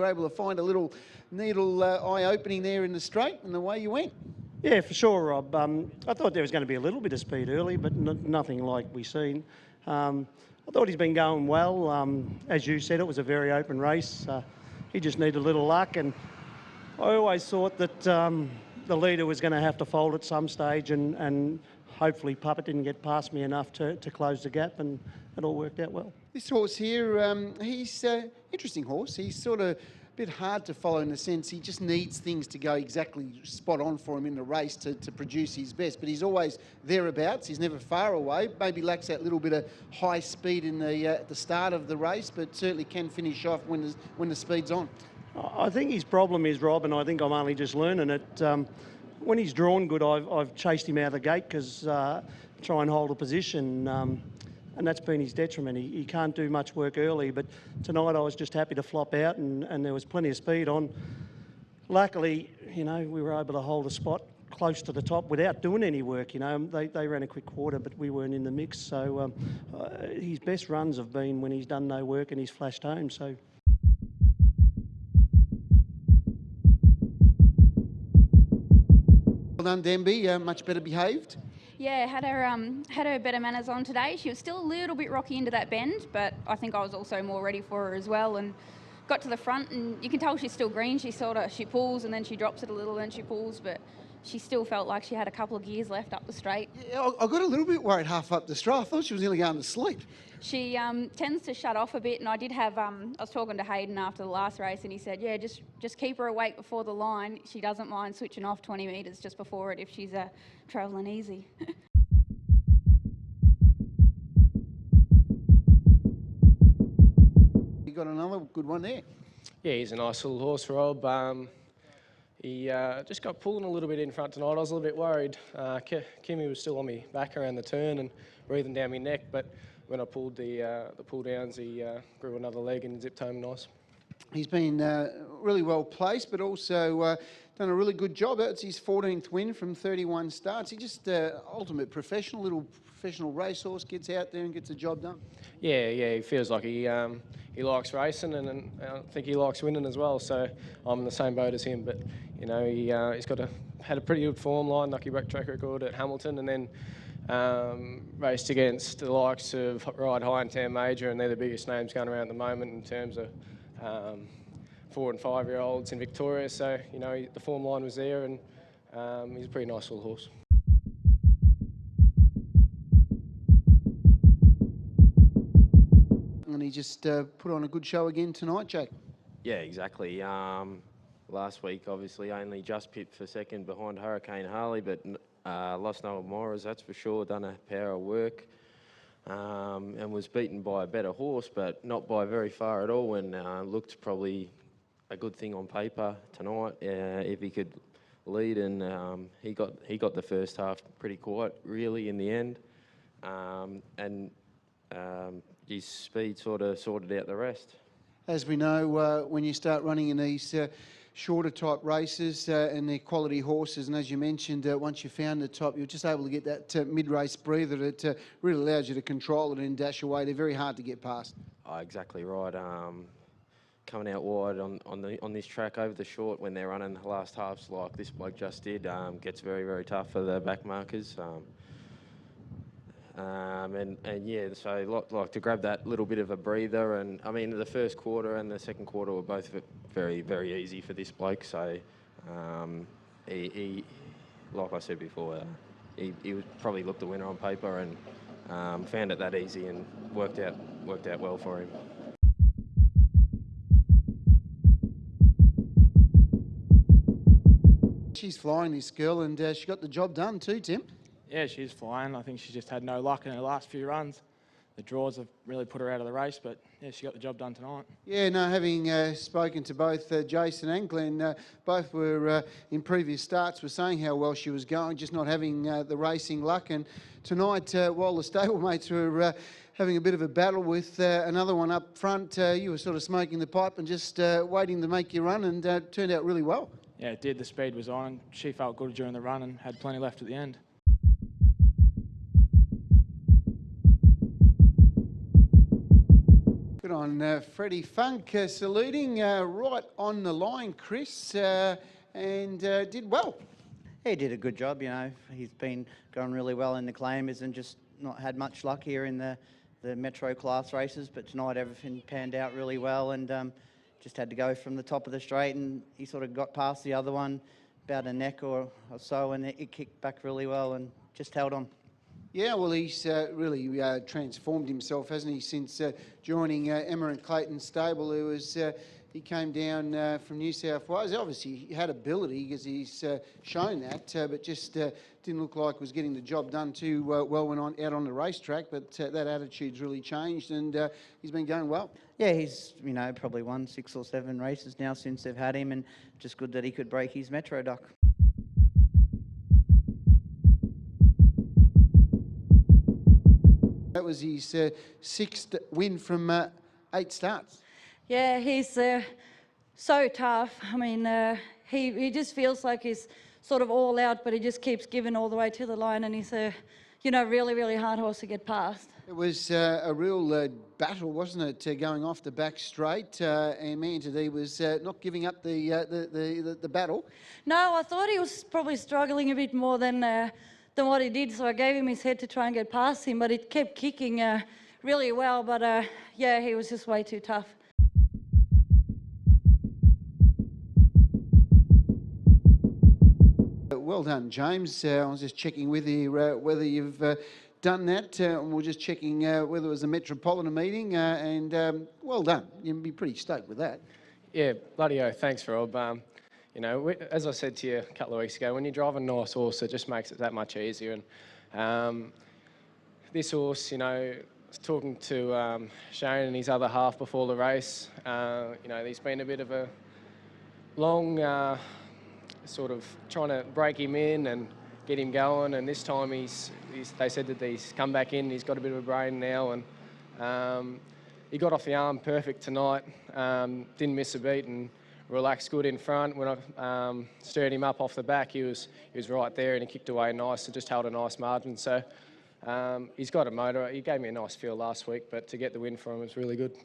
were able to find a little needle eye opening there in the straight, and away you went. Yeah, for sure, Rob. I thought there was going to be a little bit of speed early, but nothing like we've seen. I thought he's been going well. As you said, it was a very open race. He just needed a little luck, and I always thought that the leader was going to have to fold at some stage, and hopefully Puppet didn't get past me enough to close the gap, and it all worked out well. This horse here, he's an interesting horse. He's sort of a bit hard to follow in the sense he just needs things to go exactly spot on for him in the race to produce his best. But he's always thereabouts. He's never far away. Maybe lacks that little bit of high speed in the at the start of the race, but certainly can finish off when the speed's on. I think his problem is, Rob, and I think I'm only just learning it. When he's drawn good, I've chased him out of the gate because try and hold a position. And that's been his detriment. He can't do much work early, but tonight I was just happy to flop out, and there was plenty of speed on. Luckily, we were able to hold a spot close to the top without doing any work. They ran a quick quarter, but we weren't in the mix. So his best runs have been when he's done no work and he's flashed home. So. Well done, Denby. Much better behaved. Yeah, had her better manners on today. She was still a little bit rocky into that bend, but I think I was also more ready for her as well, and got to the front, and you can tell she's still green. She pulls and then she drops it a little, then she pulls, but she still felt like she had a couple of gears left up the straight. Yeah, I got a little bit worried half up the straight. I thought she was nearly going to sleep. She tends to shut off a bit, and I did have, I was talking to Hayden after the last race, and he said, yeah, just keep her awake before the line. She doesn't mind switching off 20 metres just before it if she's travelling easy. You got another good one there. Yeah, he's a nice little horse, Rob. He just got pulling a little bit in front tonight. I was a little bit worried. Kimmy was still on me back around the turn and breathing down my neck, but when I pulled the pull downs, he grew another leg and zipped home nice. He's been really well placed, but also done a really good job. It's his 14th win from 31 starts. He's just ultimate little professional racehorse, gets out there and gets the job done. Yeah, he feels like he likes racing, and I think he likes winning as well. So I'm in the same boat as him. But he's had a pretty good form line, lucky track record at Hamilton, and then raced against the likes of Ride High and Tam Major, and they're the biggest names going around at the moment in terms of 4 and 5 year olds in Victoria. So the form line was there, and he's a pretty nice little horse. And he just put on a good show again tonight, Jake. Yeah, exactly. Last week, obviously, only just pipped for second behind Hurricane Harley, but lost no Morris, that's for sure. Done a power of work and was beaten by a better horse, but not by very far at all, and looked probably a good thing on paper tonight if he could lead, and he got the first half pretty quiet, really, in the end, and his speed sort of sorted out the rest. As we know, when you start running in these shorter type races and they're quality horses, and as you mentioned, once you found the top, you're just able to get that mid-race breather that really allows you to control it and dash away. They're very hard to get past. Oh, exactly right. Coming out wide on this track over the short when they're running the last halves like this bloke just did gets very, very tough for the back markers. And yeah, so like to grab that little bit of a breather, and I mean the first quarter and the second quarter were both very, very easy for this bloke. So he like I said before, he was probably looked the winner on paper and found it that easy and worked out well for him. She's flying, this girl, and she got the job done too, Tim. Yeah, she's flying. I think she just had no luck in her last few runs. The draws have really put her out of the race, but yeah, she got the job done tonight. Yeah, no, having spoken to both Jason and Glenn, both were in previous starts were saying how well she was going, just not having the racing luck. And tonight, while the stablemates were having a bit of a battle with another one up front, you were sort of smoking the pipe and just waiting to make your run, and turned out really well. Yeah, it did. The speed was on, and she felt good during the run and had plenty left at the end. Good on Freddie Funk, saluting right on the line, Chris, and did well. He did a good job, you know. He's been going really well in the claimers and just not had much luck here in the Metro class races, but tonight everything panned out really well and just had to go from the top of the straight, and he sort of got past the other one about a neck or so, and it kicked back really well and just held on. Yeah, well, he's really transformed himself, hasn't he, since joining Emma and Clayton's stable. He came down from New South Wales. Obviously, he had ability because he's shown that, but just didn't look like was getting the job done too well when out on the racetrack. But that attitude's really changed, and he's been going well. Yeah, he's, you know, probably won 6 or 7 races now since they've had him, and just good that he could break his Metro duck. That was his 6th win from 8 starts. Yeah, he's so tough. I mean, he just feels like he's sort of all out, but he just keeps giving all the way to the line, and he's a, you know, really, really hard horse to get past. It was a real battle, wasn't it, going off the back straight, and Manjadi was not giving up the battle. No, I thought he was probably struggling a bit more than what he did, so I gave him his head to try and get past him, but he kept kicking really well, but yeah, he was just way too tough. Well done, James. I was just checking with you whether you've done that. We're just checking whether it was a Metropolitan meeting, and well done. You'd be pretty stoked with that. Yeah, bloody oath. Thanks, Rob. You know, as I said to you a couple of weeks ago, when you drive a nice horse, it just makes it that much easier. And this horse, you know, I was talking to Shane and his other half before the race. You know, there's been a bit of a long sort of trying to break him in and get him going. And this time they said that he's come back in. He's got a bit of a brain now, and he got off the arm perfect tonight. Didn't miss a beat and relaxed good in front. When I stirred him up off the back, he was right there, and he kicked away nice and just held a nice margin. So he's got a motor. He gave me a nice feel last week, but to get the win for him was really good.